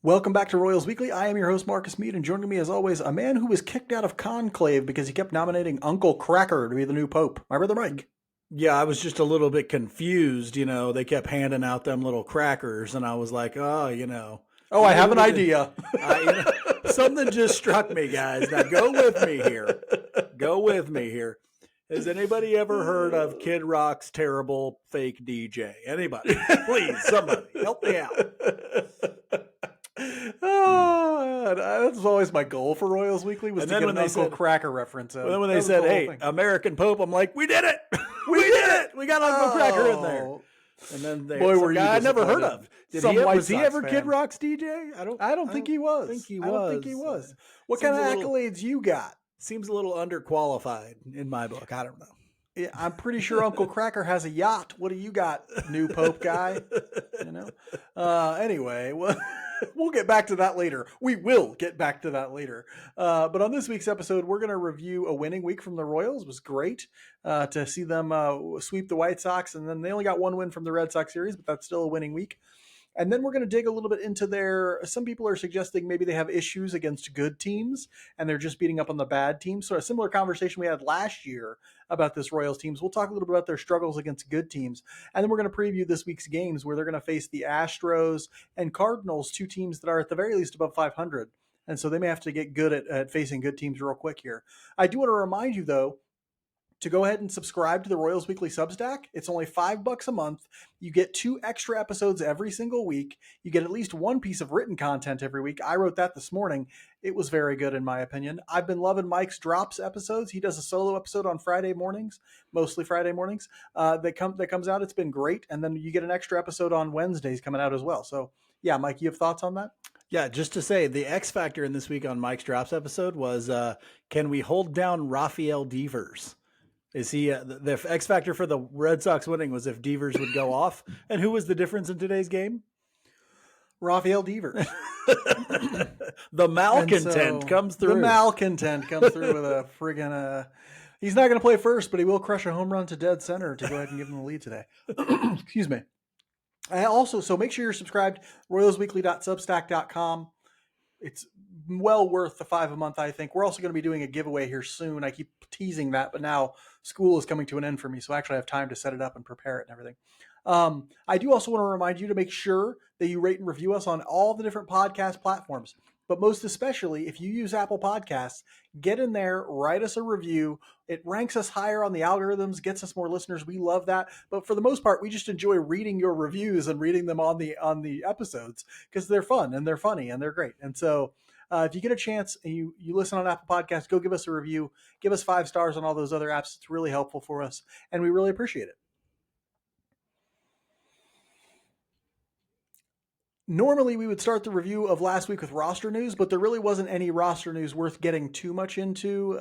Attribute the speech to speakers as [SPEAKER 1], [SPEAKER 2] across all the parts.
[SPEAKER 1] Welcome back to Royals Weekly. I am your host, Marcus Mead, and joining me as always, a man who was kicked out of conclave because he kept nominating Uncle Cracker to be the new pope, my brother Mike.
[SPEAKER 2] Yeah, I was just a little bit confused. They kept handing out them little crackers, and I was like,
[SPEAKER 1] Oh, I have an idea.
[SPEAKER 2] Something just struck me, guys. Now go with me here. Go with me here. Has anybody ever heard of Kid Rock's terrible fake DJ? Anybody? Please, somebody, help me out.
[SPEAKER 1] That's always my goal for Royals Weekly was to get an Uncle Cracker reference.
[SPEAKER 2] And then when they said, "Hey, American Pope," I'm like, "We did it! We did it! We got Uncle Cracker in there." And then
[SPEAKER 1] were you
[SPEAKER 2] I never heard of. Was he ever
[SPEAKER 1] fan.
[SPEAKER 2] Kid Rock's DJ?
[SPEAKER 1] I don't think he was. I don't think he was. What kind of accolades you got?
[SPEAKER 2] Seems a little underqualified in my book. I don't know.
[SPEAKER 1] Yeah, I'm pretty sure Uncle Cracker has a yacht. What do you got, new Pope guy? Anyway, we'll get back to that later. We will get back to that later. But on this week's episode, we're going to review a winning week from the Royals. It was great to see them sweep the White Sox, and then they only got one win from the Red Sox series, but that's still a winning week. And then we're going to dig a little bit into some people are suggesting maybe they have issues against good teams and they're just beating up on the bad teams. So a similar conversation we had last year about this Royals teams. We'll talk a little bit about their struggles against good teams. And then we're going to preview this week's games where they're going to face the Astros and Cardinals, two teams that are at the very least above 500. And so they may have to get good at facing good teams real quick here. I do want to remind you, though, to go ahead and subscribe to the Royals Weekly Substack. It's only $5 a month. You get 2 extra episodes every single week. You get at least one piece of written content every week. I wrote that this morning. It was very good in my opinion. I've been loving Mike's Drops episodes. He does a solo episode on Friday mornings, mostly Friday mornings, that comes out. It's been great. And then you get an extra episode on Wednesdays coming out as well. So yeah, Mike, you have thoughts on that?
[SPEAKER 2] Yeah, just to say, the X factor in this week on Mike's Drops episode was, can we hold down Rafael Devers? Is he the X factor for the Red Sox winning was if Devers would go off? And who was the difference in today's game?
[SPEAKER 1] Rafael Devers.
[SPEAKER 2] The malcontent comes through.
[SPEAKER 1] The malcontent comes through with a friggin' he's not going to play first, but he will crush a home run to dead center to go ahead and give him the lead today. Excuse me. So make sure you're subscribed, royalsweekly.substack.com. It's well worth the $5 a month, I think. We're also going to be doing a giveaway here soon. I keep teasing that, but now school is coming to an end for me, so I actually have time to set it up and prepare it and everything. I do also want to remind you to make sure that you rate and review us on all the different podcast platforms. But most especially, if you use Apple Podcasts, get in there, write us a review. It ranks us higher on the algorithms, gets us more listeners. We love that. But for the most part, we just enjoy reading your reviews and reading them on the episodes because they're fun and they're funny and they're great. And so if you get a chance and you listen on Apple Podcasts, go give us a review. Give us 5 stars on all those other apps. It's really helpful for us, and we really appreciate it. Normally, we would start the review of last week with roster news, but there really wasn't any roster news worth getting too much into.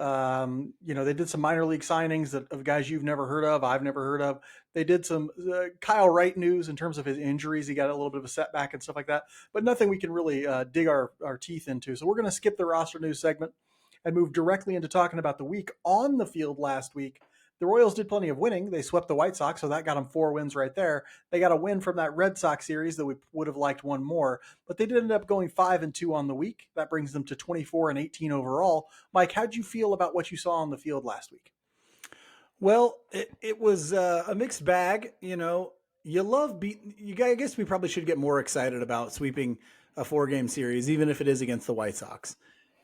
[SPEAKER 1] They did some minor league signings of guys you've never heard of, I've never heard of. They did some Kyle Wright news in terms of his injuries. He got a little bit of a setback and stuff like that, but nothing we can really dig our teeth into. So we're going to skip the roster news segment and move directly into talking about the week on the field last week. The Royals did plenty of winning. They swept the White Sox, so that got them 4 wins right there. They got a win from that Red Sox series that we would have liked one more, but they did end up going 5-2 on the week. That brings them to 24-18 overall. Mike, how'd you feel about what you saw on the field last week?
[SPEAKER 2] Well, it was a mixed bag. I guess we probably should get more excited about sweeping a 4-game series, even if it is against the White Sox.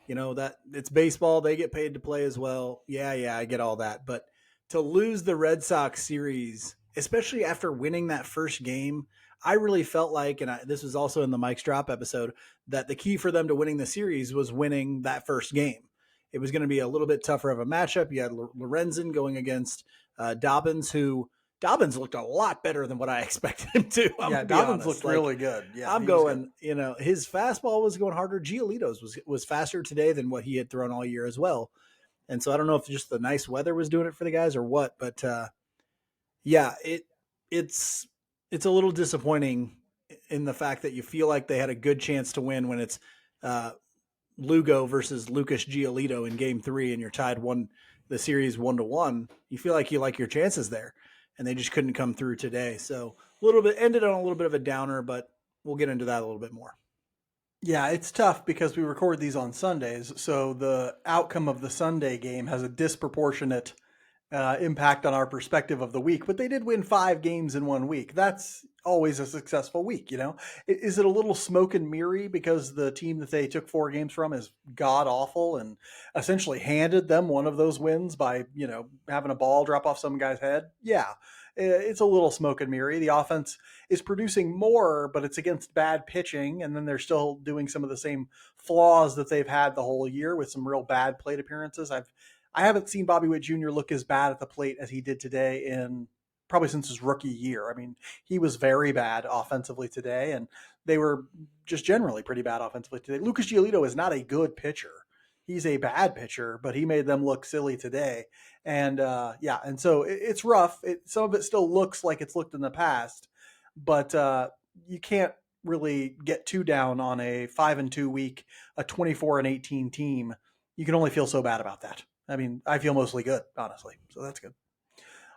[SPEAKER 2] That it's baseball. They get paid to play as well. Yeah, I get all that, but to lose the Red Sox series, especially after winning that first game, I really felt like, and this was also in the Mike's Drop episode, that the key for them to winning the series was winning that first game. It was going to be a little bit tougher of a matchup. You had Lorenzen going against Dobbins, who Dobbins looked a lot better than what I expected him to.
[SPEAKER 1] Dobbins looked really good. Yeah,
[SPEAKER 2] his fastball was going harder. Giolito's was faster today than what he had thrown all year as well. And so I don't know if just the nice weather was doing it for the guys or what, but it's a little disappointing in the fact that you feel like they had a good chance to win when it's Lugo versus Lucas Giolito in Game 3 and you're tied the series 1-1. You feel like you like your chances there, and they just couldn't come through today. So ended on a little bit of a downer, but we'll get into that a little bit more.
[SPEAKER 1] Yeah, it's tough because we record these on Sundays, so the outcome of the Sunday game has a disproportionate impact on our perspective of the week. But they did win 5 games in 1 week. That's always a successful week, you know. Is it a little smoke and mirror because the team that they took 4 games from is god awful and essentially handed them one of those wins by having a ball drop off some guy's head? Yeah, it's a little smoke and mirror. The offense is producing more, but it's against bad pitching, and then they're still doing some of the same flaws that they've had the whole year with some real bad plate appearances. I haven't seen Bobby Witt Jr. look as bad at the plate as he did today in probably since his rookie year. I mean, he was very bad offensively today, and they were just generally pretty bad offensively today. Lucas Giolito is not a good pitcher. He's a bad pitcher, but he made them look silly today. And and so it's rough. Some of it still looks like it's looked in the past, but you can't really get too down on a 5-2 week, a 24-18 team. You can only feel so bad about that. I mean, I feel mostly good, honestly, so that's good.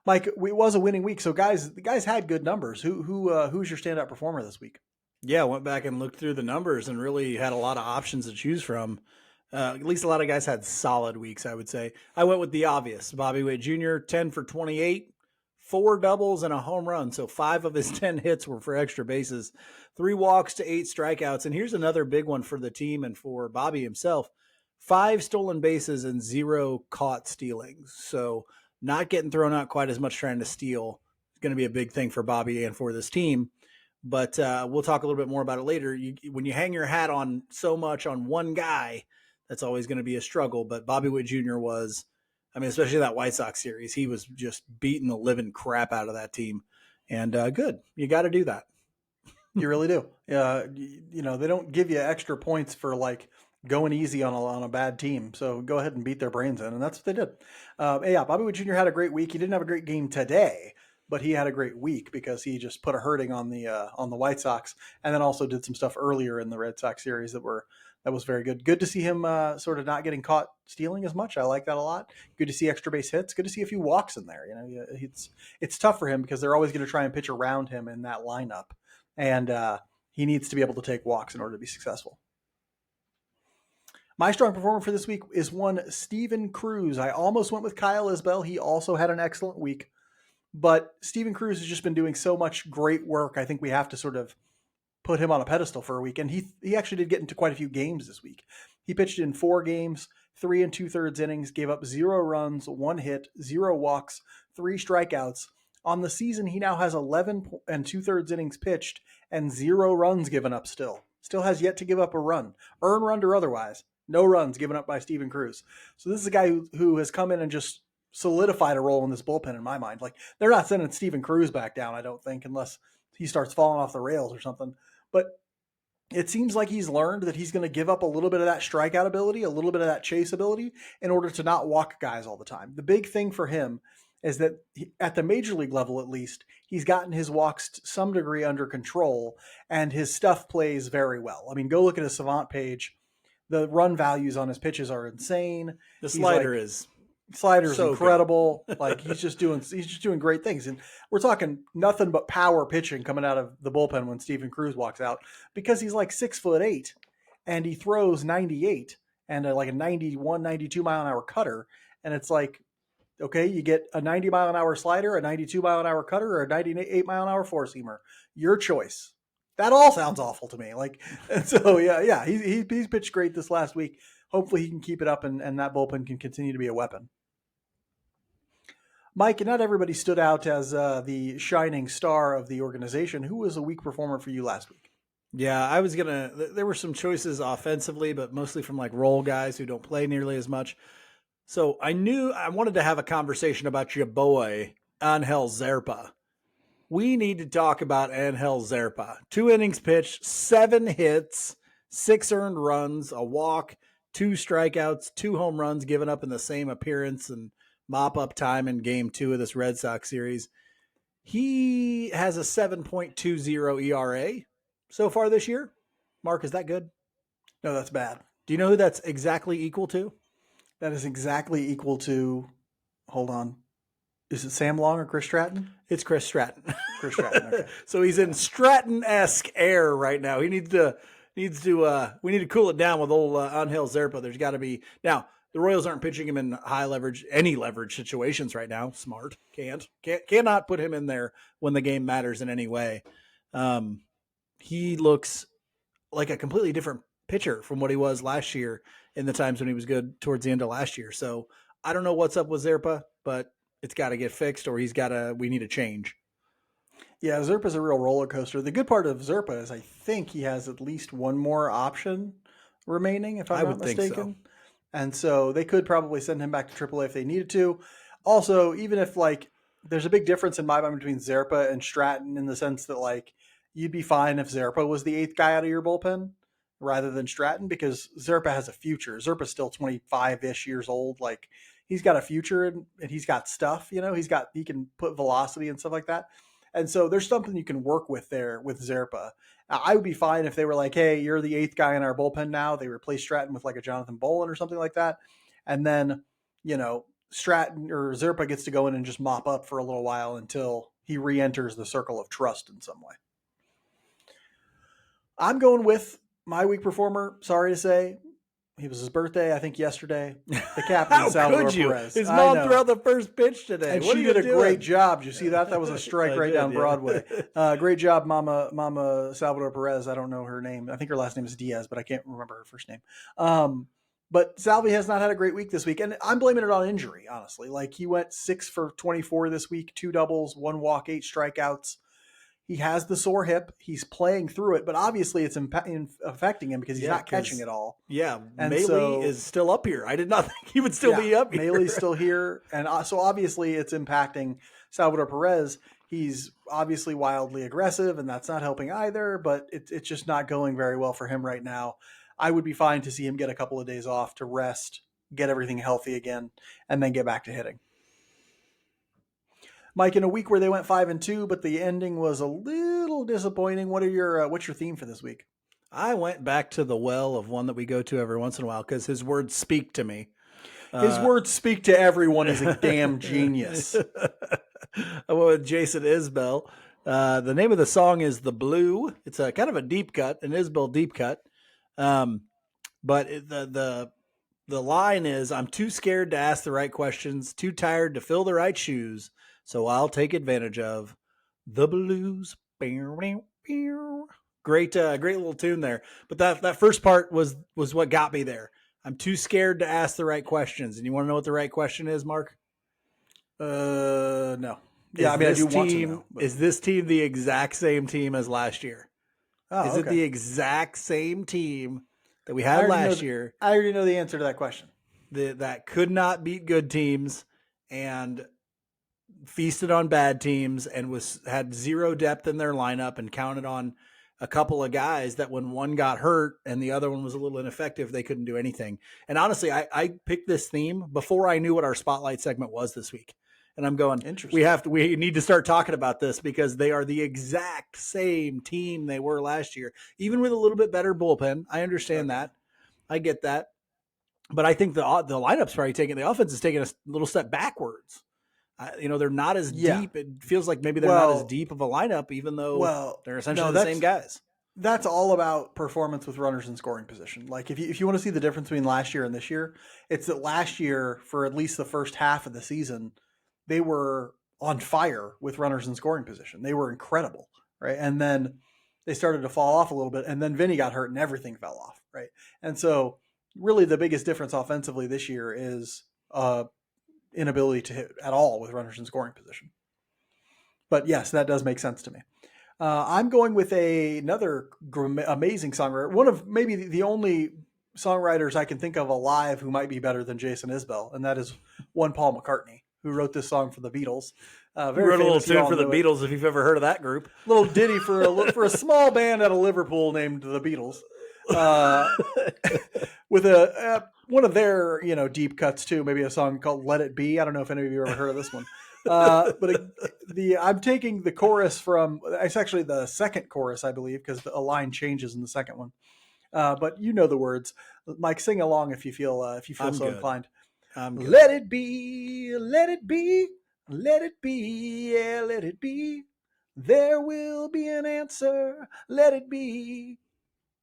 [SPEAKER 1] Mike, it was a winning week, so the guys had good numbers. Who's your standout performer this week?
[SPEAKER 2] Yeah, went back and looked through the numbers and really had a lot of options to choose from. At least a lot of guys had solid weeks, I would say. I went with the obvious. Bobby Witt Jr., 10 for 28, 4 doubles and a home run. So 5 of his 10 hits were for extra bases, 3 walks to 8 strikeouts. And here's another big one for the team and for Bobby himself. 5 stolen bases and 0 caught stealings. So not getting thrown out quite as much trying to steal is going to be a big thing for Bobby and for this team. But we'll talk a little bit more about it later. When you hang your hat on so much on one guy, that's always going to be a struggle. But Bobby Witt Jr. was, I mean, especially that White Sox series, he was just beating the living crap out of that team. And good. You got to do that.
[SPEAKER 1] You really do. They don't give you extra points for like going easy on a bad team. So go ahead and beat their brains in. And that's what they did. Bobby Witt Jr. had a great week. He didn't have a great game today, but he had a great week because he just put a hurting on the White Sox, and then also did some stuff earlier in the Red Sox series that was very good. Good to see him sort of not getting caught stealing as much. I like that a lot. Good to see extra base hits. Good to see a few walks in there. It's tough for him because they're always going to try and pitch around him in that lineup, and he needs to be able to take walks in order to be successful. My strong performer for this week is one Steven Cruz. I almost went with Kyle Isbell. He also had an excellent week. But Steven Cruz has just been doing so much great work. I think we have to sort of put him on a pedestal for a week. And he actually did get into quite a few games this week. He pitched in 4 games, 3 2/3 innings, gave up 0 runs, 1 hit, 0 walks, 3 strikeouts. On the season, he now has 11 2/3 innings pitched and 0 runs given up still. Still has yet to give up a run, earned run or otherwise. No runs given up by Steven Cruz. So this is a guy who has come in and just solidified a role in this bullpen in my mind. Like, they're not sending Steven Cruz back down, I don't think, unless he starts falling off the rails or something. But it seems like he's learned that he's going to give up a little bit of that strikeout ability, a little bit of that chase ability in order to not walk guys all the time. The big thing for him is that at the major league level, at least, he's gotten his walks to some degree under control, and his stuff plays very well. I mean, go look at his Savant page. The run values on his pitches are insane.
[SPEAKER 2] The slider's
[SPEAKER 1] so incredible. Like he's just doing great things. And we're talking nothing but power pitching coming out of the bullpen when Steven Cruz walks out, because he's like 6'8" and he throws 98 and like a 91, 92 mile an hour cutter. And it's like, okay, you get a 90 mile an hour slider, a 92 mile an hour cutter, or a 98 mile an hour four seamer. Your choice. That all sounds awful to me. Like, and so he's pitched great this last week. Hopefully he can keep it up and that bullpen can continue to be a weapon. Mike, not everybody stood out as the shining star of the organization. Who was a weak performer for you last week?
[SPEAKER 2] Yeah, there were some choices offensively, but mostly from like role guys who don't play nearly as much. So I knew I wanted to have a conversation about your boy, Angel Zerpa. We need to talk about Angel Zerpa. 2 innings pitched, 7 hits, 6 earned runs, a walk, 2 strikeouts, 2 home runs given up in the same appearance and mop-up time in Game 2 of this Red Sox series. He has a 7.20 ERA so far this year. Mark, is that good?
[SPEAKER 1] No, that's bad.
[SPEAKER 2] Do you know who that's exactly equal to?
[SPEAKER 1] That is exactly equal to, hold on, is it Sam Long or Chris Stratton?
[SPEAKER 2] It's Chris Stratton.
[SPEAKER 1] Chris Stratton, okay.
[SPEAKER 2] So he's in Stratton-esque air right now. He needs to needs to. We need to cool it down with old Angel Zerpa. There's got to be now. The Royals aren't pitching him in any leverage situations right now. Smart cannot put him in there when the game matters in any way. He looks like a completely different pitcher from what he was last year in the times when he was good towards the end of last year. So I don't know what's up with Zerpa, but it's got to get fixed or we need a change.
[SPEAKER 1] Yeah, Zerpa's a real roller coaster. The good part of Zerpa is I think he has at least one more option remaining, if I'm not mistaken. So. And so they could probably send him back to AAA if they needed to. Also, even if like there's a big difference in my mind between Zerpa and Stratton in the sense that like you'd be fine if Zerpa was the 8th guy out of your bullpen rather than Stratton because Zerpa has a future. Zerpa's still 25-ish years old. Like he's got a future and he's got stuff, you know, he can put velocity and stuff like that. And so there's something you can work with there with Zerpa. I would be fine if they were like, hey, you're the 8th guy in our bullpen now. They replace Stratton with like a Jonathan Bolin or something like that. And then, you know, Stratton or Zerpa gets to go in and just mop up for a little while until he re-enters the circle of trust in some way. I'm going with my week performer. Sorry to say, it was his birthday, I think, yesterday. The captain,
[SPEAKER 2] How
[SPEAKER 1] Salvador
[SPEAKER 2] could you?
[SPEAKER 1] Perez.
[SPEAKER 2] His mom threw out the first pitch today.
[SPEAKER 1] And she did a great job. Did you see that? That was a strike right down Broadway. Great job, Mama Salvador Perez. I don't know her name. I think her last name is Diaz, but I can't remember her first name. But Salvi has not had a great week this week. And I'm blaming it on injury, honestly. Like, he went 6 for 24 this week, 2 doubles, 1 walk, 8 strikeouts. He has the sore hip. He's playing through it, but obviously it's affecting him because he's not catching it all.
[SPEAKER 2] Yeah, and Maley is still up here. I did not think he would still be up here.
[SPEAKER 1] Maley's still here, and so obviously it's impacting Salvador Perez. He's obviously wildly aggressive, and that's not helping either, but it's just not going very well for him right now. I would be fine to see him get a couple of days off to rest, get everything healthy again, and then get back to hitting. Mike, in a week where they went 5-2, but the ending was a little disappointing. What's your theme for this week?
[SPEAKER 2] I went back to the well of one that we go to every once in a while because his words speak to me.
[SPEAKER 1] His words speak to everyone as a damn genius.
[SPEAKER 2] I went with Jason Isbell. The name of the song is The Blue. It's a kind of a deep cut, an Isbell deep cut. But the line is, I'm too scared to ask the right questions, too tired to fill the right shoes. So I'll take advantage of the blues. Great little tune there. But that first part was what got me there. I'm too scared to ask the right questions. And you want to know what the right question is, Mark?
[SPEAKER 1] No. Yeah, I do want to know. But...
[SPEAKER 2] Is this team the exact same team as last year?
[SPEAKER 1] Oh,
[SPEAKER 2] is it the exact same team that we had last year?
[SPEAKER 1] I already know the answer to that question.
[SPEAKER 2] That could not beat good teams and feasted on bad teams and had zero depth in their lineup and counted on a couple of guys that when one got hurt and the other one was a little ineffective, they couldn't do anything. And honestly, I picked this theme before I knew what our spotlight segment was this week. And I'm going, we need to start talking about this because they are the exact same team they were last year, even with a little bit better bullpen. I understand that. I get that. But I think the lineup's probably the offense is taking a little step backwards. They're not as deep. It feels like maybe they're not as deep of a lineup, even though they're essentially the same guys.
[SPEAKER 1] That's all about performance with runners in scoring position. Like if you want to see the difference between last year and this year, it's that last year, for at least the first half of the season, they were on fire with runners in scoring position. They were incredible, right? And then they started to fall off a little bit, and then Vinny got hurt and everything fell off, right? And so really the biggest difference offensively this year is inability to hit at all with runners in scoring position. But yes, that does make sense to me. I'm going with another amazing songwriter, one of maybe the only songwriters I can think of alive who might be better than Jason Isbell, and that is one Paul McCartney, who wrote this song for the Beatles.
[SPEAKER 2] Wrote a little tune for the Beatles, if you've ever heard of that group.
[SPEAKER 1] Little ditty for a small band out of Liverpool named the Beatles. With one of their deep cuts too, maybe a song called "Let It Be." I don't know if any of you ever heard of this one, but I'm taking the chorus from. It's actually the second chorus, I believe, because a line changes in the second one. But you know the words. Mike, sing along if you feel so inclined. Let it be, let it be, let it be, yeah, let it be. There will be an answer. Let it be.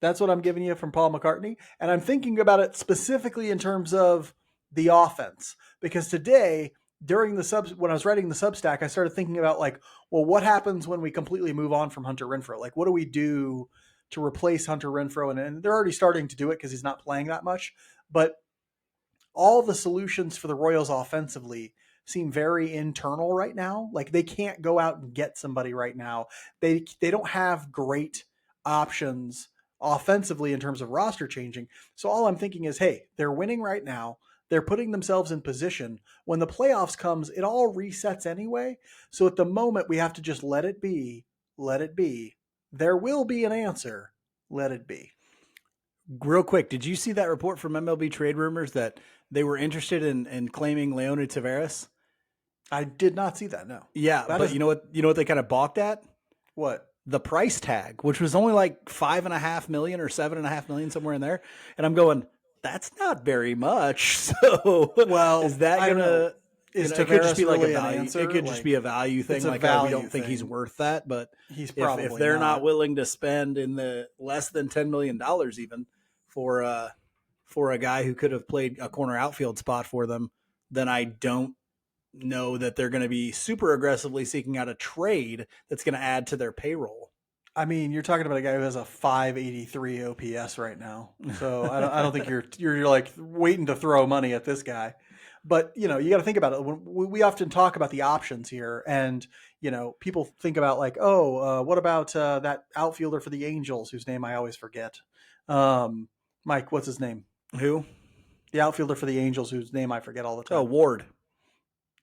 [SPEAKER 1] That's what I'm giving you from Paul McCartney. And I'm thinking about it specifically in terms of the offense. Because today, during when I was writing the Substack, I started thinking about like, well, what happens when we completely move on from Hunter Renfroe? Like, what do we do to replace Hunter Renfroe? And they're already starting to do it because he's not playing that much. But all the solutions for the Royals offensively seem very internal right now. Like they can't go out and get somebody right now. They don't have great options offensively in terms of roster changing. So all I'm thinking is, hey, they're winning right now. They're putting themselves in position. When the playoffs comes, it all resets anyway. So at the moment, we have to just let it be. Let it be. There will be an answer. Let it be.
[SPEAKER 2] Real quick, did you see that report from MLB Trade Rumors that they were interested in claiming Leonid Taveras?
[SPEAKER 1] I did not see that. No.
[SPEAKER 2] Yeah,
[SPEAKER 1] That
[SPEAKER 2] but
[SPEAKER 1] is
[SPEAKER 2] you know what? You know what they kind of balked at?
[SPEAKER 1] what?
[SPEAKER 2] The price tag, which was only like $5.5 million or $7.5 million, somewhere in there. And I'm going, that's not very much. So,
[SPEAKER 1] Well,
[SPEAKER 2] is that
[SPEAKER 1] I don't know.
[SPEAKER 2] gonna?
[SPEAKER 1] Is
[SPEAKER 2] It could just
[SPEAKER 1] Tavares
[SPEAKER 2] be like
[SPEAKER 1] really
[SPEAKER 2] a
[SPEAKER 1] an
[SPEAKER 2] value.
[SPEAKER 1] answer?
[SPEAKER 2] It could just
[SPEAKER 1] Like,
[SPEAKER 2] be a value thing.
[SPEAKER 1] it's a
[SPEAKER 2] Like, we don't
[SPEAKER 1] value
[SPEAKER 2] think he's
[SPEAKER 1] thing.
[SPEAKER 2] worth that. But
[SPEAKER 1] He's
[SPEAKER 2] if
[SPEAKER 1] probably
[SPEAKER 2] they're not
[SPEAKER 1] not.
[SPEAKER 2] willing to spend in the less than $10 million even for a guy who could have played a corner outfield spot for them, then I don't know that they're going to be super aggressively seeking out a trade that's going to add to their payroll.
[SPEAKER 1] I mean, you're talking about a guy who has a 583 OPS right now. So I don't think you're like waiting to throw money at this guy. But you know, you got to think about it. We often talk about the options here, and you know, people think about like, oh, what about that outfielder for the Angels whose name I always forget? Mike, what's his name?
[SPEAKER 2] Who?
[SPEAKER 1] The outfielder for the Angels whose name I forget all the
[SPEAKER 2] Oh,
[SPEAKER 1] time.
[SPEAKER 2] Ward.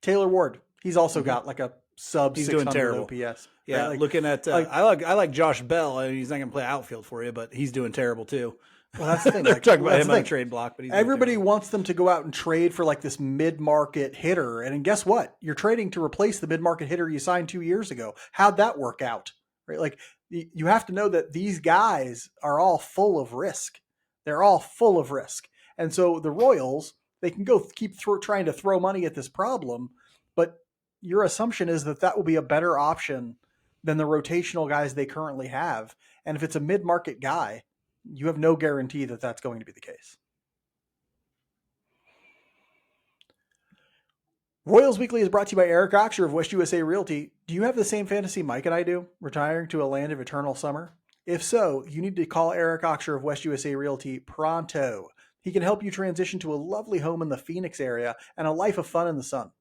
[SPEAKER 1] Taylor Ward. He's also got like a sub
[SPEAKER 2] He's doing
[SPEAKER 1] 600
[SPEAKER 2] terrible.
[SPEAKER 1] OPS.
[SPEAKER 2] Yeah,
[SPEAKER 1] Right? Like,
[SPEAKER 2] looking at I like Josh Bell. I mean, he's not going to play outfield for you, but he's doing terrible too.
[SPEAKER 1] well, that's the thing.
[SPEAKER 2] They're
[SPEAKER 1] Like,
[SPEAKER 2] talking about
[SPEAKER 1] that's
[SPEAKER 2] him
[SPEAKER 1] the
[SPEAKER 2] on
[SPEAKER 1] thing.
[SPEAKER 2] the trade block, but he's doing
[SPEAKER 1] Everybody
[SPEAKER 2] terrible.
[SPEAKER 1] wants them to go out and trade for like this mid-market hitter. And guess what? You're trading to replace the mid-market hitter you signed 2 years ago. How'd that work out? Right? Like you have to know that these guys are all full of risk. They're all full of risk. And so the Royals, they can go keep trying to throw money at this problem, but your assumption is that that will be a better option than the rotational guys they currently have. And if it's a mid-market guy, you have no guarantee that that's going to be the case. Royals Weekly is brought to you by Eric Oxer of West USA Realty. Do you have the same fantasy Mike and I do, retiring to a land of eternal summer? If so, you need to call Eric Oxer of West USA Realty pronto. He can help you transition to a lovely home in the Phoenix area and a life of fun in the sun.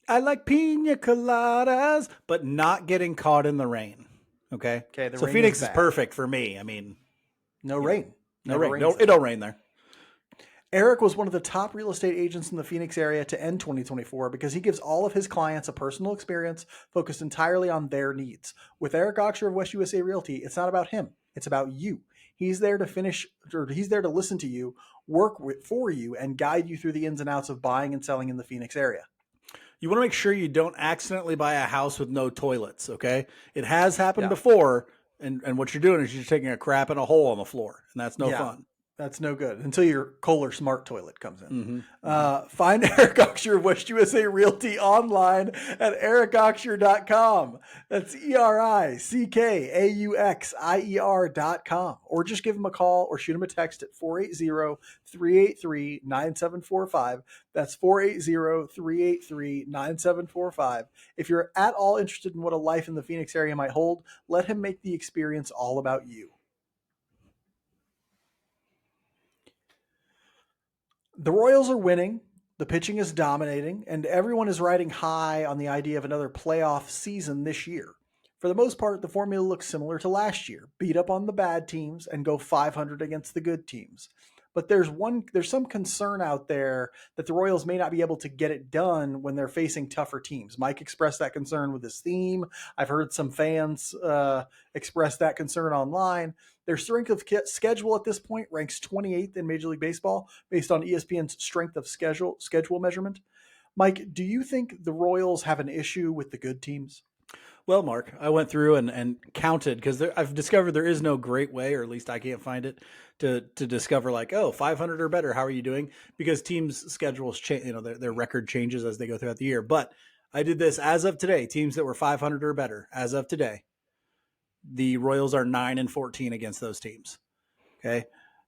[SPEAKER 2] I like pina coladas, but not getting caught in the rain. Okay.
[SPEAKER 1] Okay, the
[SPEAKER 2] So
[SPEAKER 1] rain
[SPEAKER 2] Phoenix
[SPEAKER 1] is
[SPEAKER 2] is
[SPEAKER 1] bad.
[SPEAKER 2] perfect for me. I mean,
[SPEAKER 1] No rain.
[SPEAKER 2] no
[SPEAKER 1] Never
[SPEAKER 2] rain.
[SPEAKER 1] rains
[SPEAKER 2] It
[SPEAKER 1] there.
[SPEAKER 2] don't rain there.
[SPEAKER 1] Eric was one of the top real estate agents in the Phoenix area to end 2024 because he gives all of his clients a personal experience focused entirely on their needs. With Eric Oxer of West USA Realty, it's not about him. It's about you. He's there to listen to you, for you, and guide you through the ins and outs of buying and selling in the Phoenix area.
[SPEAKER 2] You want to make sure you don't accidentally buy a house with no toilets, okay? It has happened
[SPEAKER 1] Yeah.
[SPEAKER 2] before, and what you're doing is you're taking a crap in a hole on the floor, and that's no fun.
[SPEAKER 1] That's no good until your Kohler Smart toilet comes in.
[SPEAKER 2] Mm-hmm.
[SPEAKER 1] Find Eric Oxer of West USA Realty online at ericoxer.com. That's ERICKAUXIER.com. Or just give him a call or shoot him a text at 480-383-9745. That's 480-383-9745. If you're at all interested in what a life in the Phoenix area might hold, let him make the experience all about you. The Royals are winning, the pitching is dominating, and everyone is riding high on the idea of another playoff season this year. For the most part, the formula looks similar to last year. Beat up on the bad teams and go 500 against the good teams. But there's some concern out there that the Royals may not be able to get it done when they're facing tougher teams. Mike expressed that concern with his theme. I've heard some fans express that concern online. Their strength of schedule at this point ranks 28th in Major League Baseball based on ESPN's strength of schedule measurement. Mike, do you think the Royals have an issue with the good teams?
[SPEAKER 2] Well, Mark, I went through and counted because I've discovered there is no great way, or at least I can't find it, to discover like, 500 or better. How are you doing? Because teams' schedules change, their record changes as they go throughout the year. But I did this as of today. Teams that were 500 or better as of today, the Royals are 9-14 against those teams. Okay.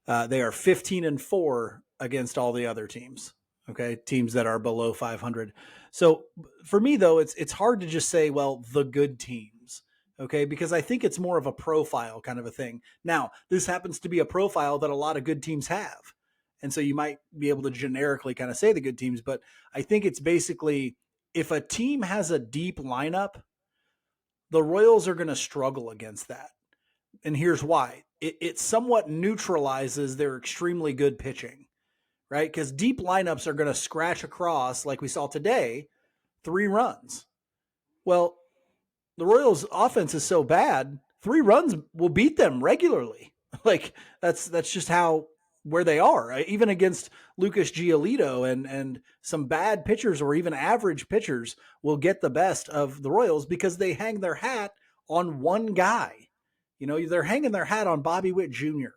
[SPEAKER 2] They are 15-4 against all the other teams. Okay. Teams that are below 500. So for me, though, it's hard to just say, well, the good teams. Okay. Because I think it's more of a profile kind of a thing. Now, this happens to be a profile that a lot of good teams have. And so you might be able to generically kind of say the good teams, but I think it's basically if a team has a deep lineup, the Royals are going to struggle against that. And here's why it somewhat neutralizes their extremely good pitching, right? Because deep lineups are going to scratch across, like we saw today, 3 runs. Well, the Royals' offense is so bad, 3 runs will beat them regularly. Like that's just how where they are. Even against Lucas Giolito and some bad pitchers or even average pitchers will get the best of the Royals because they hang their hat on one guy. They're hanging their hat on Bobby Witt Jr.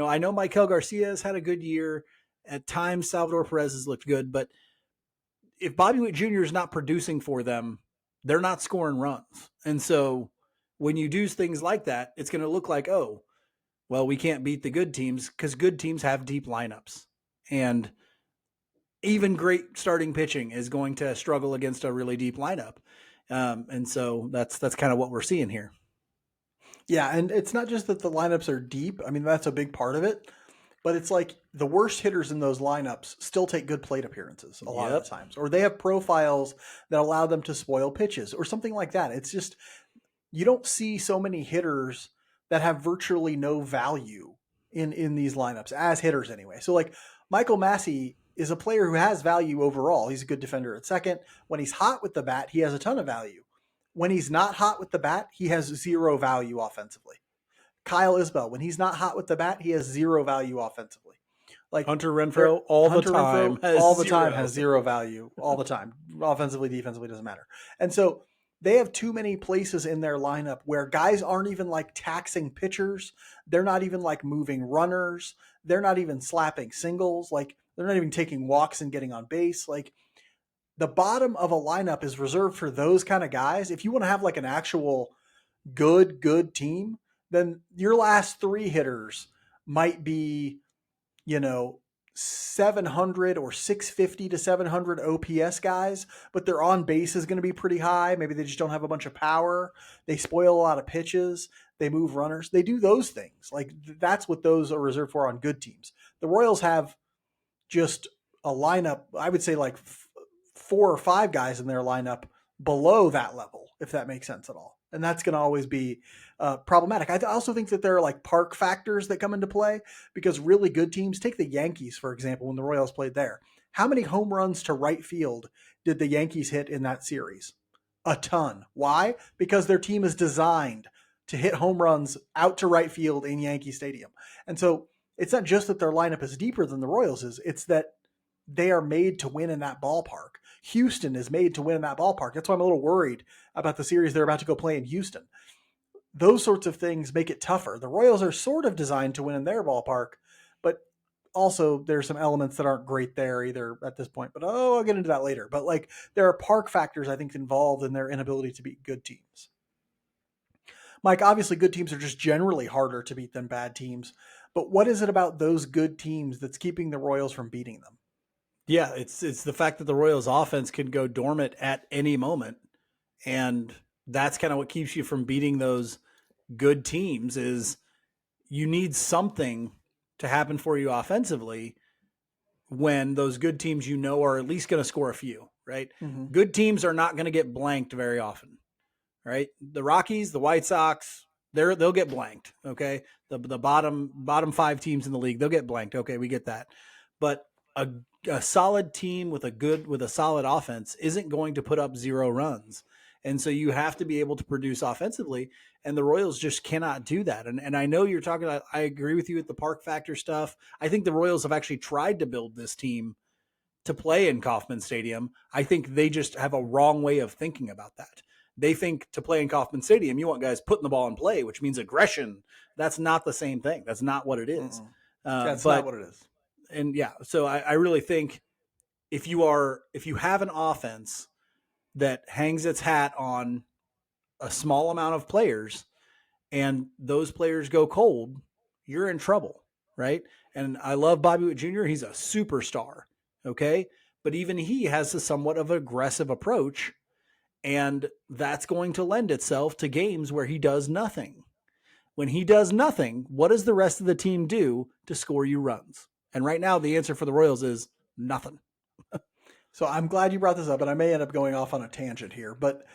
[SPEAKER 2] I know Michael Garcia has had a good year. At times, Salvador Perez has looked good, but if Bobby Witt Jr. is not producing for them, they're not scoring runs. And so when you do things like that, it's going to look like, oh, well, we can't beat the good teams because good teams have deep lineups. And even great starting pitching is going to struggle against a really deep lineup. And so that's kind of what we're seeing here.
[SPEAKER 1] Yeah, and it's not just that the lineups are deep. I mean, that's a big part of it. But it's like the worst hitters in those lineups still take good plate appearances a lot of the times. Or they have profiles that allow them to spoil pitches or something like that. It's just, you don't see so many hitters that have virtually no value in these lineups as hitters anyway. So like Michael Massey is a player who has value overall. He's a good defender at second. When he's hot with the bat, he has a ton of value. When he's not hot with the bat, he has zero value offensively. Kyle Isbell, when he's not hot with the bat, he has zero value offensively. Like
[SPEAKER 2] Hunter Renfroe all the time
[SPEAKER 1] has zero value all the time. Offensively, defensively, doesn't matter. And so they have too many places in their lineup where guys aren't even like taxing pitchers. They're not even like moving runners. They're not even slapping singles. Like they're not even taking walks and getting on base. Like the bottom of a lineup is reserved for those kind of guys. If you want to have like an actual good team, then your last 3 hitters might be, 700 or 650 to 700 OPS guys, but their on base is going to be pretty high. Maybe they just don't have a bunch of power. They spoil a lot of pitches. They move runners. They do those things. Like that's what those are reserved for on good teams. The Royals have just a lineup, I would say like 4 or 5 guys in their lineup below that level, if that makes sense at all. And that's going to always be problematic. I also think that there are like park factors that come into play because really good teams, take the Yankees, for example, when the Royals played there. How many home runs to right field did the Yankees hit in that series? A ton. Why? Because their team is designed to hit home runs out to right field in Yankee Stadium. And so it's not just that their lineup is deeper than the Royals is, it's that they are made to win in that ballpark. Houston is made to win in that ballpark. That's why I'm a little worried about the series they're about to go play in Houston. Those sorts of things make it tougher. The Royals are sort of designed to win in their ballpark, but also there's some elements that aren't great there either at this point. But I'll get into that later. But like there are park factors, I think, involved in their inability to beat good teams. Mike, obviously good teams are just generally harder to beat than bad teams. But what is it about those good teams that's keeping the Royals from beating them?
[SPEAKER 2] Yeah, it's the fact that the Royals offense could go dormant at any moment. And that's kind of what keeps you from beating those good teams is you need something to happen for you offensively when those good teams are at least going to score a few, right? Mm-hmm. Good teams are not going to get blanked very often, right? The Rockies, the White Sox, they'll get blanked, okay? The bottom 5 teams in the league, they'll get blanked. Okay, we get that. But a solid team with a solid offense isn't going to put up 0 runs. And so you have to be able to produce offensively, and the Royals just cannot do that. And I know you're talking about, I agree with you with the park factor stuff. I think the Royals have actually tried to build this team to play in Kauffman Stadium. I think they just have a wrong way of thinking about that. They think to play in Kauffman Stadium, you want guys putting the ball in play, which means aggression. That's not the same thing. That's not what it is.
[SPEAKER 1] That's not what it is.
[SPEAKER 2] And yeah, so I really think if you have an offense that hangs its hat on a small amount of players and those players go cold, you're in trouble, right? And I love Bobby Witt Jr. He's a superstar, okay? But even he has a somewhat of an aggressive approach, and that's going to lend itself to games where he does nothing. When he does nothing, what does the rest of the team do to score you runs? And right now, the answer for the Royals is nothing.
[SPEAKER 1] So I'm glad you brought this up, and I may end up going off on a tangent here, but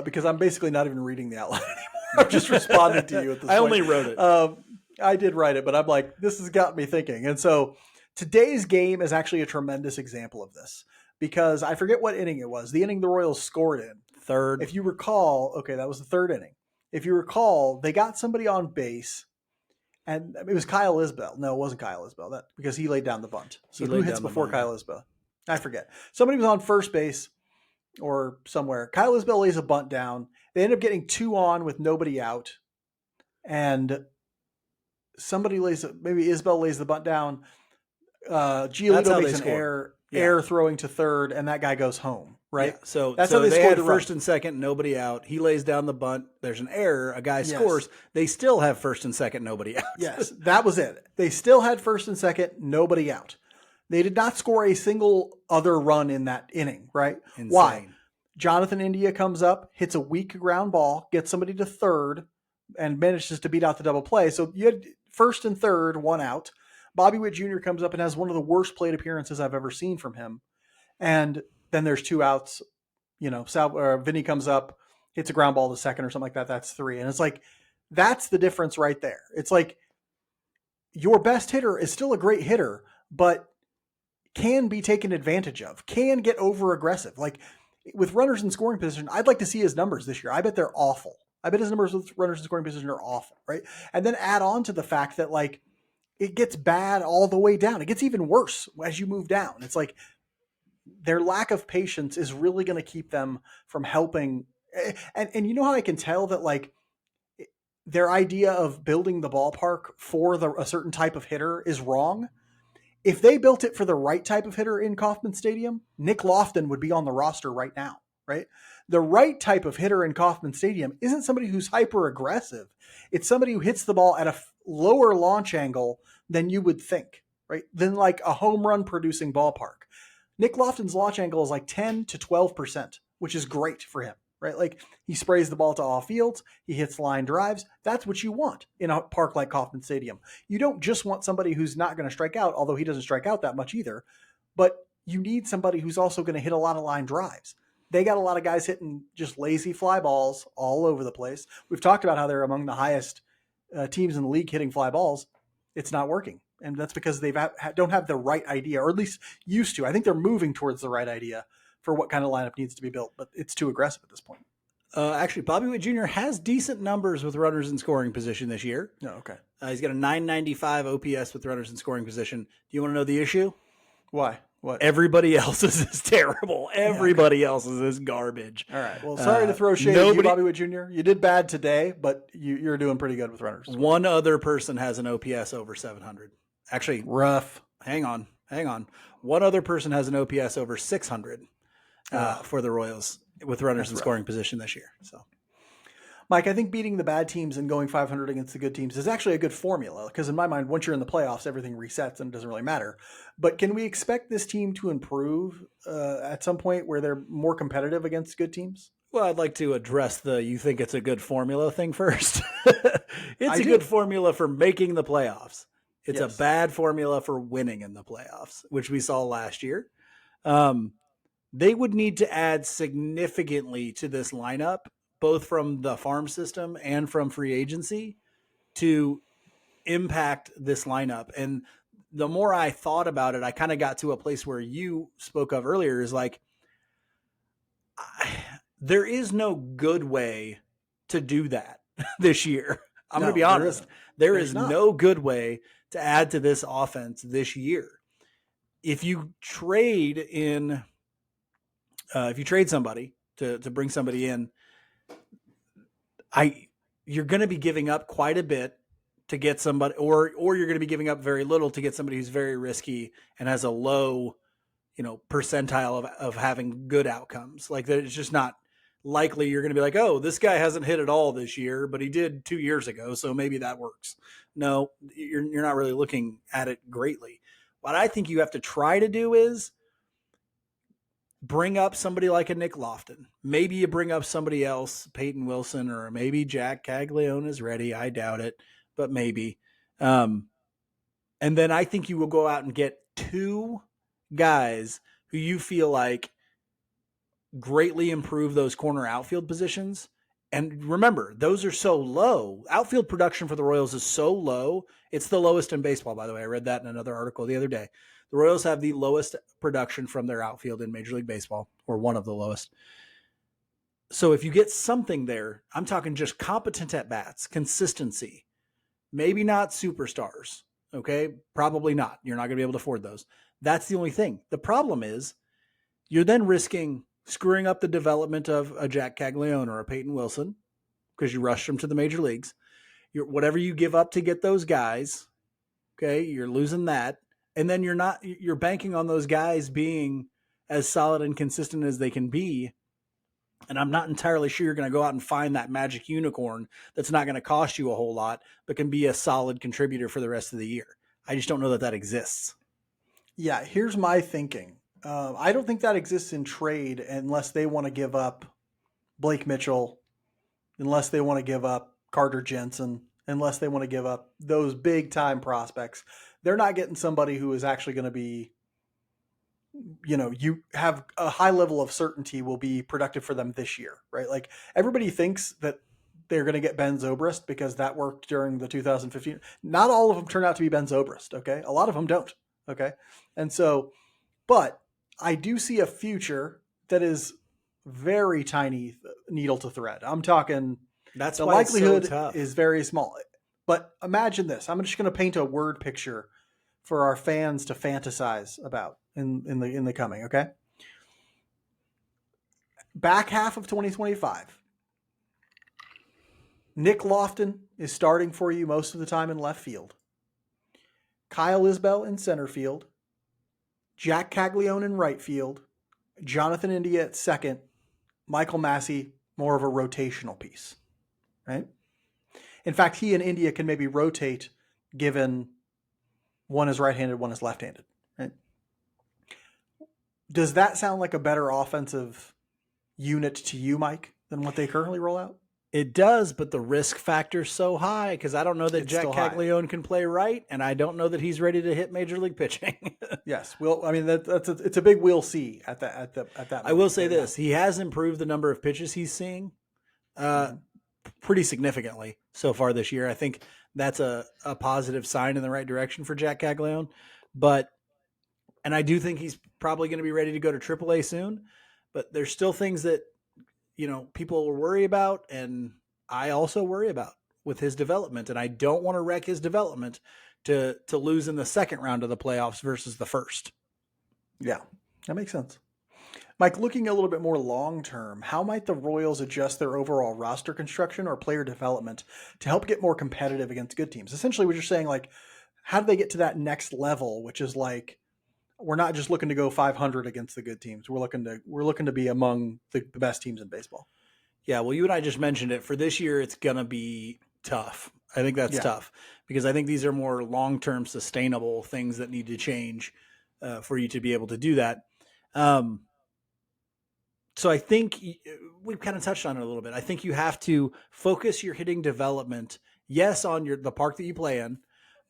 [SPEAKER 1] because I'm basically not even reading the outline anymore. I'm just responding to you at this
[SPEAKER 2] I
[SPEAKER 1] point.
[SPEAKER 2] only wrote it.
[SPEAKER 1] I did write it, but I'm like, this has got me thinking. And so today's game is actually a tremendous example of this, because I forget what inning it was. The inning the Royals scored in.
[SPEAKER 2] Third.
[SPEAKER 1] If you recall, okay, that was the third inning. If you recall, they got somebody on base, and it was Kyle Isbell. No, it wasn't Kyle Isbell, because he laid down the bunt. So who hits before Kyle Isbell? I forget. Somebody was on first base or somewhere. Kyle Isbell lays a bunt down. They end up getting 2 on with nobody out. And somebody maybe Isbell lays the bunt down. Giolito makes an error throwing to third, and that guy goes home, right?
[SPEAKER 2] Yeah. So
[SPEAKER 1] that's how
[SPEAKER 2] they had first and second, nobody out. He lays down the bunt. There's an error. A guy scores. They still have first and second, nobody out.
[SPEAKER 1] Yes, that was it. They still had first and second, nobody out. They did not score a single other run in that inning, right?
[SPEAKER 2] Insane.
[SPEAKER 1] Why? Jonathan India comes up, hits a weak ground ball, gets somebody to third, and manages to beat out the double play. So you had first and third, 1 out. Bobby Witt Jr. comes up and has one of the worst plate appearances I've ever seen from him. And then there's 2 outs. Vinny comes up, hits a ground ball to second or something like that. That's 3. And it's like, that's the difference right there. It's like your best hitter is still a great hitter, but can be taken advantage of, can get over aggressive. Like with runners in scoring position, I'd like to see his numbers this year. I bet they're awful. I bet his numbers with runners in scoring position are awful, right? And then add on to the fact that like it gets bad all the way down. It gets even worse as you move down. It's like their lack of patience is really going to keep them from helping. And you know how I can tell that like their idea of building the ballpark for a certain type of hitter is wrong? If they built it for the right type of hitter in Kauffman Stadium, Nick Lofton would be on the roster right now, right? The right type of hitter in Kauffman Stadium isn't somebody who's hyper aggressive. It's somebody who hits the ball at a lower launch angle than you would think, right? Than like a home run producing ballpark. Nick Lofton's launch angle is like 10 to 12%, which is great for him, right? Like he sprays the ball to off fields, he hits line drives. That's what you want in a park like Kauffman Stadium. You don't just want somebody who's not going to strike out, although he doesn't strike out that much either, but you need somebody who's also going to hit a lot of line drives. They got a lot of guys hitting just lazy fly balls all over the place. We've talked about how they're among the highest teams in the league hitting fly balls. It's not working. And that's because they don't have the right idea, or at least used to. I think they're moving towards the right idea for what kind of lineup needs to be built, but it's too aggressive at this point.
[SPEAKER 2] Actually, Bobby Witt Jr. has decent numbers with runners in scoring position this year.
[SPEAKER 1] Oh, okay.
[SPEAKER 2] He's got a 995 OPS with runners in scoring position. Do you want to know the issue?
[SPEAKER 1] Why? What?
[SPEAKER 2] Everybody else's is terrible. Everybody else's is garbage.
[SPEAKER 1] All right. Well, sorry to throw shade at you, Bobby Witt Jr. You did bad today, but you're doing pretty good with runners.
[SPEAKER 2] One other person has an OPS over 700. Actually,
[SPEAKER 1] rough.
[SPEAKER 2] Hang on. One other person has an OPS over 600 for the Royals with runners in scoring position this year. So,
[SPEAKER 1] Mike, I think beating the bad teams and going 500 against the good teams is actually a good formula because in my mind, once you're in the playoffs, everything resets and it doesn't really matter. But can we expect this team to improve at some point where they're more competitive against good teams?
[SPEAKER 2] Well, I'd like to address you think it's a good formula thing first. It's a good formula for making the playoffs. It's a bad formula for winning in the playoffs, which we saw last year. They would need to add significantly to this lineup, both from the farm system and from free agency, to impact this lineup. And the more I thought about it, I kind of got to a place where you spoke of earlier is like, there is no good way to do that this year. I'm going to be honest. There is no good way to add to this offense this year. If you trade somebody to bring somebody in, you're going to be giving up quite a bit to get somebody, or you're going to be giving up very little to get somebody who's very risky and has a low, percentile of having good outcomes. Like it's just not likely you're going to be like, oh, this guy hasn't hit at all this year, but he did 2 years ago, so maybe that works. No, you're not really looking at it greatly. What I think you have to try to do is bring up somebody like a Nick Lofton. Maybe you bring up somebody else, Peyton Wilson, or maybe Jack Caglione is ready. I doubt it, but maybe. And then I think you will go out and get 2 guys who you feel like greatly improve those corner outfield positions. And remember, those are so low. Outfield production for the Royals is so low. It's the lowest in baseball, by the way. I read that in another article the other day. The Royals have the lowest production from their outfield in Major League Baseball, or one of the lowest. So if you get something there, I'm talking just competent at bats, consistency, maybe not superstars. Okay. Probably not. You're not going to be able to afford those. That's the only thing. The problem is you're then risking screwing up the development of a Jack Caglione or a Peyton Wilson because you rushed them to the major leagues. Whatever you give up to get those guys, okay, you're losing that. And then you're banking on those guys being as solid and consistent as they can be. And I'm not entirely sure you're going to go out and find that magic unicorn that's not going to cost you a whole lot, but can be a solid contributor for the rest of the year. I just don't know that exists.
[SPEAKER 1] Yeah, here's my thinking. I don't think that exists in trade unless they want to give up Blake Mitchell, unless they want to give up Carter Jensen, unless they want to give up those big time prospects. They're not getting somebody who is actually going to be, you have a high level of certainty will be productive for them this year, right? Like everybody thinks that they're going to get Ben Zobrist because that worked during the 2015. Not all of them turn out to be Ben Zobrist. Okay. A lot of them don't. Okay. And so, but I do see a future that is very tiny needle to thread. I'm talking
[SPEAKER 2] That's
[SPEAKER 1] the
[SPEAKER 2] why
[SPEAKER 1] likelihood
[SPEAKER 2] it's so tough.
[SPEAKER 1] is very small. But imagine this. I'm just going to paint a word picture for our fans to fantasize about in the coming, okay? Back half of 2025. Nick Lofton is starting for you most of the time in left field. Kyle Isbell in center field. Jack Caglione in right field. Jonathan India at second. Michael Massey, more of a rotational piece, right? In fact, he and India can maybe rotate given one is right-handed, one is left-handed, right? Does that sound like a better offensive unit to you, Mike, than what they currently roll out?
[SPEAKER 2] It does, but the risk factor is so high because I don't know that Jack Caglione can play right, and I don't know that he's ready to hit major league pitching.
[SPEAKER 1] Yes, well, I mean it's a big we'll see at that. Moment.
[SPEAKER 2] I will say this: he has improved the number of pitches he's seeing, pretty significantly so far this year. I think that's a positive sign in the right direction for Jack Caglione, and I do think he's probably going to be ready to go to AAA soon. But there's still things that people will worry about, and I also worry about with his development, and I don't want to wreck his development to lose in the second round of the playoffs versus the first.
[SPEAKER 1] Yeah, that makes sense. Mike, looking a little bit more long-term, how might the Royals adjust their overall roster construction or player development to help get more competitive against good teams? Essentially, what you're saying, like, how do they get to that next level, which is like, we're not just looking to go 500 against the good teams. We're looking to be among the best teams in baseball.
[SPEAKER 2] Yeah, well, you and I just mentioned it. For this year, it's going to be tough. I think that's tough because I think these are more long-term sustainable things that need to change for you to be able to do that. So I think we've kind of touched on it a little bit. I think you have to focus your hitting development, yes, on the park that you play in,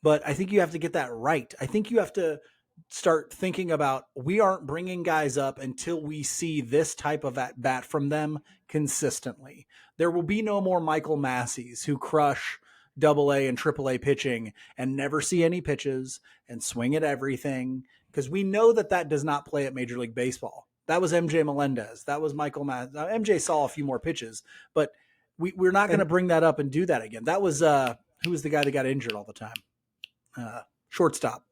[SPEAKER 2] but I think you have to get that right. I think you have to start thinking about, we aren't bringing guys up until we see this type of at bat from them consistently. There will be no more Michael Masseys who crush AA and AAA pitching and never see any pitches and swing at everything, because we know that does not play at Major League Baseball. That was MJ Melendez. That was Michael Massey. MJ saw a few more pitches, but we're not going to bring that up and do that again. That was who was the guy that got injured all the time? Shortstop.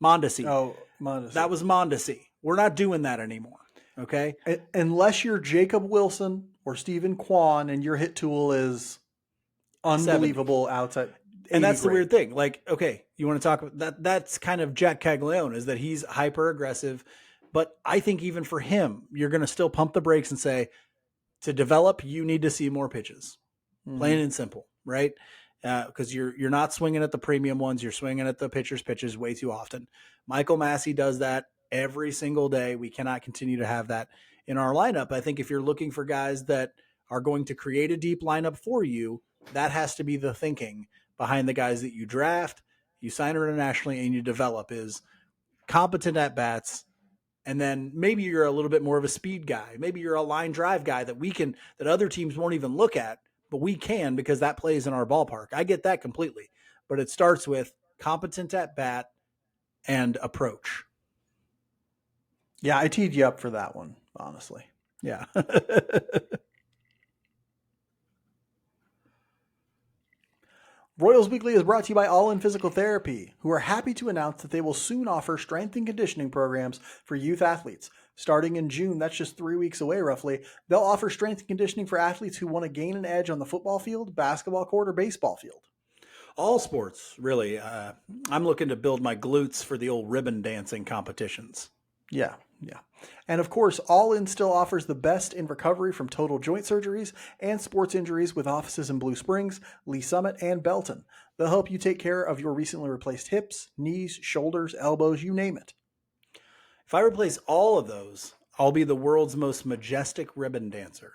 [SPEAKER 2] Mondesi.
[SPEAKER 1] Oh, Mondesi.
[SPEAKER 2] That was Mondesi. We're not doing that anymore. Okay.
[SPEAKER 1] Unless you're Jacob Wilson or Stephen Kwan and your hit tool is unbelievable 70. Outside.
[SPEAKER 2] And that's the weird thing. Like, okay, you want to talk about that? That's kind of Jack Caglione, is that he's hyper aggressive. But I think even for him, you're going to still pump the brakes and say, To develop, you need to see more pitches. Plain and simple, right? Because you're not swinging at the premium ones. You're swinging at the pitcher's pitches way too often. Michael Massey does that every single day. We cannot continue to have that in our lineup. I think if you're looking for guys that are going to create a deep lineup for you, that has to be the thinking behind the guys that you draft, you sign internationally, and you develop is competent at bats. And then maybe you're a little bit more of a speed guy. Maybe you're a line drive guy that other teams won't even look at, but we can because that plays in our ballpark. I get that completely. But it starts with competent at bat and approach.
[SPEAKER 1] Yeah, I teed you up for that one, honestly.
[SPEAKER 2] Yeah.
[SPEAKER 1] Royals Weekly is brought to you by All In Physical Therapy, who are happy to announce that they will soon offer strength and conditioning programs for youth athletes. Starting in June, that's just 3 weeks away roughly, they'll offer strength and conditioning for athletes who want to gain an edge on the football field, basketball court, or baseball field.
[SPEAKER 2] All sports, really. I'm looking to build my glutes for the old ribbon dancing competitions.
[SPEAKER 1] Yeah. And of course, All In still offers the best in recovery from total joint surgeries and sports injuries with offices in Blue Springs, Lee Summit, and Belton. They'll help you take care of your recently replaced hips, knees, shoulders, elbows, you name it.
[SPEAKER 2] If I replace all of those, I'll be the world's most majestic ribbon dancer.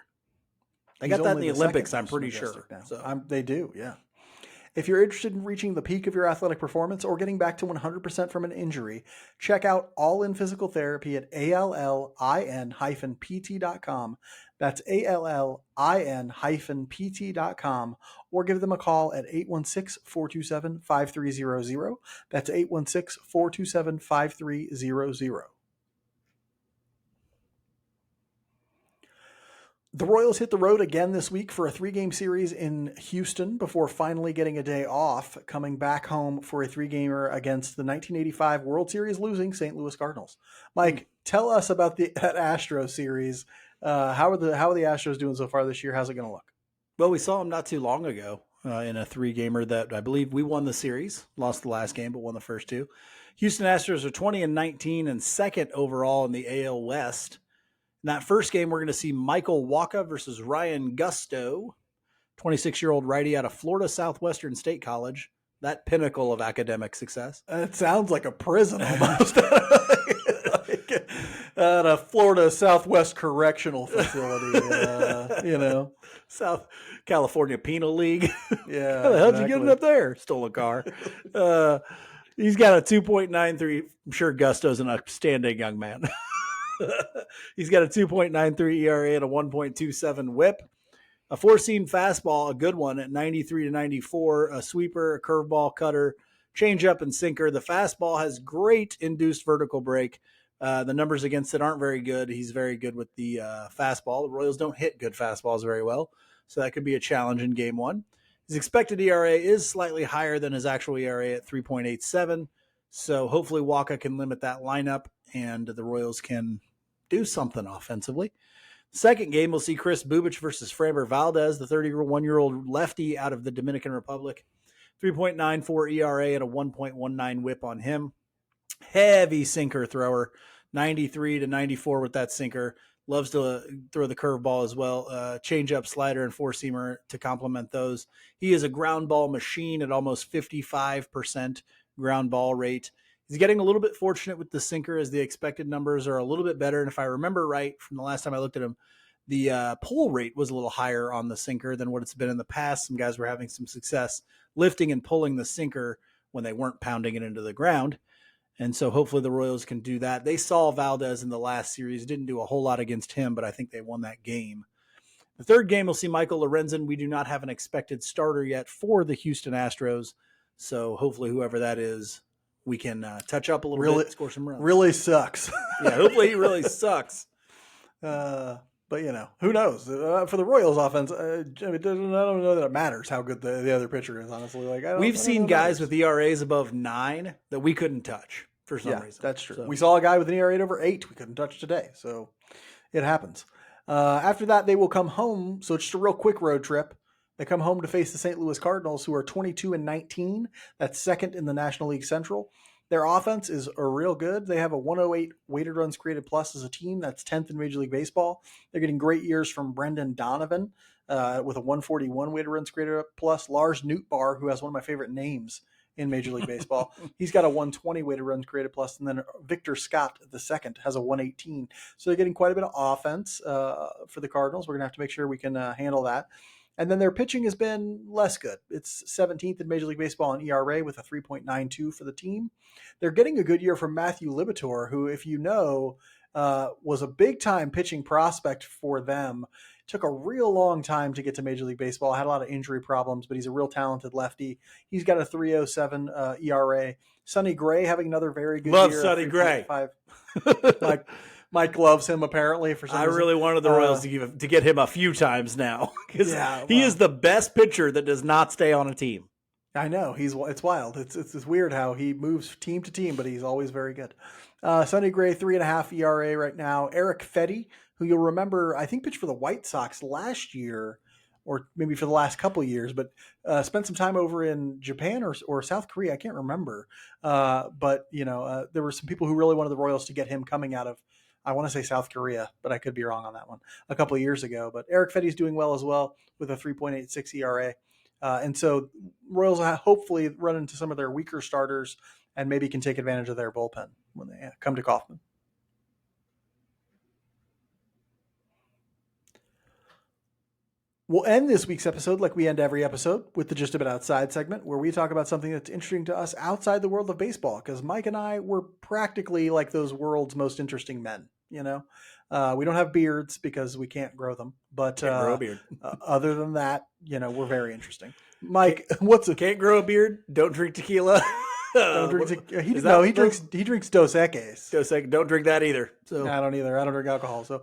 [SPEAKER 2] They got that in the Olympics, I'm pretty sure.
[SPEAKER 1] So. They do, yeah. If you're interested in reaching the peak of your athletic performance or getting back to 100% from an injury, check out All In Physical Therapy at allin-pt.com. That's allin-pt.com, or give them a call at 816-427-5300. That's 816-427-5300. The Royals hit the road again this week for a 3-game series in Houston before finally getting a day off, coming back home for a 3-gamer against the 1985 World Series losing St. Louis Cardinals. Mike, tell us about that Astros series. How are the Astros doing so far this year? How's it going to look?
[SPEAKER 2] Well, we saw them not too long ago in a 3-gamer that I believe we won the series, lost the last game, but won the first 2. Houston Astros are 20-19 and second overall in the AL West. In that first game, we're going to see Michael Wacha versus Ryan Gusto, 26-year-old righty out of Florida Southwestern State College. That pinnacle of academic success.
[SPEAKER 1] It sounds like a prison almost. At a Florida Southwest Correctional Facility,
[SPEAKER 2] South California Penal League.
[SPEAKER 1] Yeah.
[SPEAKER 2] How the hell did you get it up there? Stole a car. He's got a 2.93. I'm sure Gusto's an upstanding young man. He's got a 2.93 ERA and a 1.27 whip. A 4-seam fastball, a good one at 93-94, a sweeper, a curveball, cutter, changeup, and sinker. The fastball has great induced vertical break. The numbers against it aren't very good. He's very good with the fastball. The Royals don't hit good fastballs very well, so that could be a challenge in Game 1. His expected ERA is slightly higher than his actual ERA at 3.87, so hopefully Wacha can limit that lineup and the Royals can do something offensively. Second game, we'll see Chris Bubich versus Framber Valdez, the 31-year-old lefty out of the Dominican Republic. 3.94 ERA and a 1.19 whip on him. Heavy sinker thrower, 93-94 with that sinker. Loves to throw the curveball as well. Changeup, slider, and 4-seamer to complement those. He is a ground ball machine at almost 55% ground ball rate. He's getting a little bit fortunate with the sinker as the expected numbers are a little bit better. And if I remember right from the last time I looked at him, the pull rate was a little higher on the sinker than what it's been in the past. Some guys were having some success lifting and pulling the sinker when they weren't pounding it into the ground. And so hopefully the Royals can do that. They saw Valdez in the last series, didn't do a whole lot against him, but I think they won that game. The third game, we'll see Michael Lorenzen. We do not have an expected starter yet for the Houston Astros. So hopefully whoever that is, we can touch up a little bit, score some runs.
[SPEAKER 1] Really sucks.
[SPEAKER 2] Yeah, hopefully he really sucks.
[SPEAKER 1] But, who knows? For the Royals offense, I don't know that it matters how good the other pitcher is, honestly.
[SPEAKER 2] We've seen guys with ERAs above 9 that we couldn't touch for some reason.
[SPEAKER 1] That's true. So. We saw a guy with an ERA over 8 we couldn't touch today. So it happens. After that, they will come home. So it's just a real quick road trip. They come home to face the St. Louis Cardinals, who are 22-19. That's second in the National League Central. Their offense is a real good. They have a 108 weighted runs created plus as a team. That's 10th in Major League Baseball. They're getting great years from Brendan Donovan with a 141 weighted runs created plus. Lars Nootbaar, who has one of my favorite names in Major League Baseball, he's got a 120 weighted runs created plus, and then Victor Scott the second has a 118. So they're getting quite a bit of offense for the Cardinals. We're gonna have to make sure we can handle that. And then their pitching has been less good. It's 17th in Major League Baseball in ERA with a 3.92 for the team. They're getting a good year from Matthew Libator, who, if you know, was a big-time pitching prospect for them. Took a real long time to get to Major League Baseball. Had a lot of injury problems, but he's a real talented lefty. He's got a 3.07 ERA. Sonny Gray having another very good
[SPEAKER 2] Love
[SPEAKER 1] year.
[SPEAKER 2] Sonny Gray.
[SPEAKER 1] Mike loves him apparently for some reason.
[SPEAKER 2] I really wanted the Royals to get him a few times now because he is the best pitcher that does not stay on a team.
[SPEAKER 1] I know it's wild. It's weird how he moves team to team, but he's always very good. Sonny Gray 3.5 ERA right now. Eric Fetty, who you'll remember, I think pitched for the White Sox last year, or maybe for the last couple of years, but spent some time over in Japan or South Korea. I can't remember. But there were some people who really wanted the Royals to get him coming out of, I want to say South Korea, but I could be wrong on that one, a couple of years ago. But Eric Fetty's doing well as well with a 3.86 ERA. And so Royals will hopefully run into some of their weaker starters and maybe can take advantage of their bullpen when they come to Kauffman. We'll end this week's episode like we end every episode with the Just a Bit Outside segment, where we talk about something that's interesting to us outside the world of baseball, because Mike and I were practically like those world's most interesting men. We don't have beards because we can't grow them, but
[SPEAKER 2] can't grow a beard.
[SPEAKER 1] Other than that, we're very interesting. Mike,
[SPEAKER 2] can't grow a beard? Don't drink tequila.
[SPEAKER 1] Don't drink tequila. He drinks Dos Equis.
[SPEAKER 2] Dos Equis. Don't drink that either. So
[SPEAKER 1] I don't either. I don't drink alcohol. So,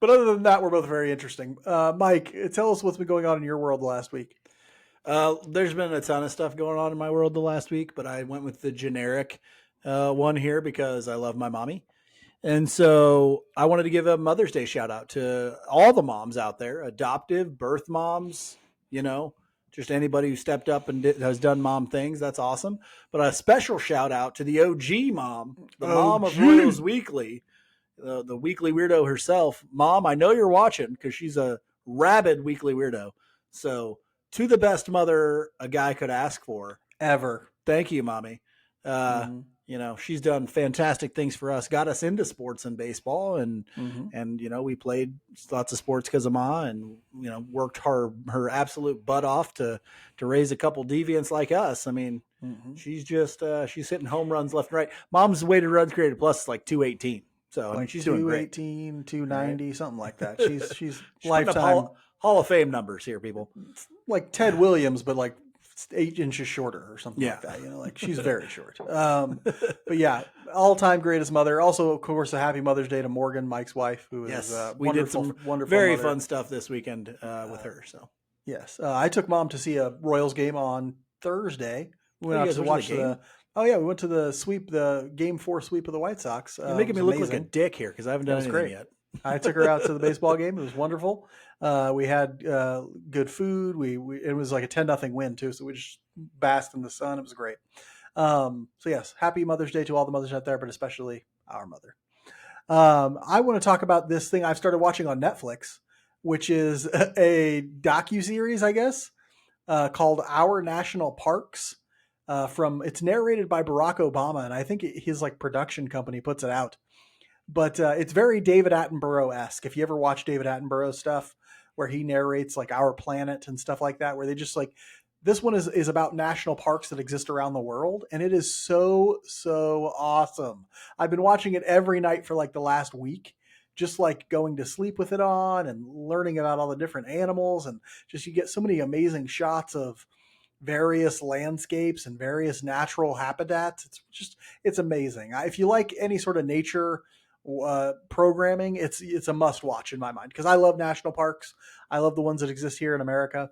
[SPEAKER 1] but other than that, we're both very interesting. Mike, tell us what's been going on in your world the last week.
[SPEAKER 2] There's been a ton of stuff going on in my world the last week, but I went with the generic one here because I love my mommy. And so I wanted to give a Mother's Day shout out to all the moms out there, adoptive, birth moms, just anybody who stepped up and has done mom things. That's awesome. But a special shout out to the OG mom, the mom of Royals Weekly, the weekly weirdo herself. Mom, I know you're watching because she's a rabid weekly weirdo. So to the best mother a guy could ask for
[SPEAKER 1] ever.
[SPEAKER 2] Thank you, mommy. She's done fantastic things for us, got us into sports and baseball, and we played lots of sports because of Ma, and worked her absolute butt off to raise a couple deviants like us. I mean, she's just she's hitting home runs left and right. Mom's weighted runs created plus is like 218, so I mean, she's doing great.
[SPEAKER 1] 218, 290, something like that. She's lifetime
[SPEAKER 2] Hall of Fame numbers here, people.
[SPEAKER 1] Like Ted Williams, but like 8 inches shorter or something like that. She's very short. But yeah, all-time greatest mother. Also, of course, a happy Mother's Day to Morgan, Mike's wife, who is
[SPEAKER 2] we did some
[SPEAKER 1] wonderful,
[SPEAKER 2] very fun stuff this weekend with her. So
[SPEAKER 1] yes, I took Mom to see a Royals game on Thursday. We went out to watch we went to the Game 4 sweep of the White Sox.
[SPEAKER 2] You're making me look like a dick here because I haven't done anything yet.
[SPEAKER 1] I took her out to the baseball game. It was wonderful. We had good food. It was like a 10-0 win too, so we just basked in the sun. It was great. So yes, happy Mother's Day to all the mothers out there, but especially our mother. I want to talk about this thing I've started watching on Netflix, which is a docuseries, I guess, called Our National Parks. It's narrated by Barack Obama, and I think his production company puts it out. But it's very David Attenborough-esque. If you ever watch David Attenborough stuff where he narrates Our Planet and stuff like that, where they just this one is about national parks that exist around the world. And it is so, so awesome. I've been watching it every night for the last week, just going to sleep with it on and learning about all the different animals. And just, you get so many amazing shots of various landscapes and various natural habitats. It's amazing. If you like any sort of nature programming, it's a must watch in my mind, because I love national parks. I love the ones that exist here in America,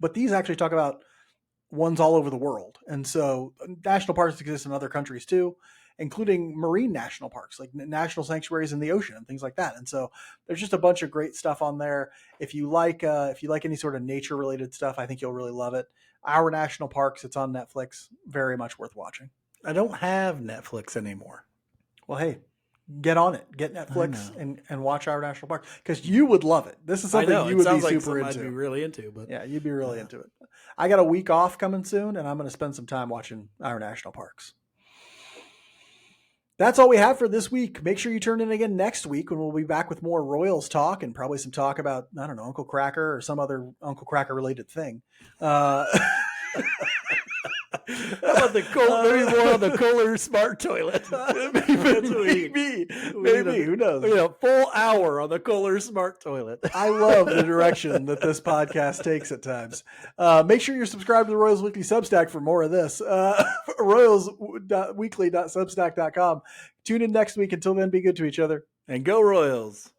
[SPEAKER 1] but these actually talk about ones all over the world. And so national parks exist in other countries too, including marine national parks, like national sanctuaries in the ocean and things like that. And so there's just a bunch of great stuff on there. If you like any sort of nature related stuff, I think you'll really love it. Our National Parks. It's on Netflix. Very much worth watching.
[SPEAKER 2] I don't have Netflix anymore.
[SPEAKER 1] Well, hey, get on it. Get Netflix and watch Our National Park because you would love it. This is something you would be super into.
[SPEAKER 2] I'd be really into. But
[SPEAKER 1] yeah, you'd be really into it. I got a week off coming soon, and I'm going to spend some time watching Our National Parks. That's all we have for this week. Make sure you turn in again next week when we'll be back with more Royals talk and probably some talk about, I don't know, Uncle Cracker or some other Uncle Cracker related thing.
[SPEAKER 2] How about maybe more on the Kohler smart toilet?
[SPEAKER 1] maybe. Who knows?
[SPEAKER 2] A full hour on the Kohler smart toilet.
[SPEAKER 1] I love the direction that this podcast takes at times. Make sure you're subscribed to the Royals Weekly Substack for more of this. Royalsweekly.substack.com. Tune in next week. Until then, be good to each other.
[SPEAKER 2] And go Royals.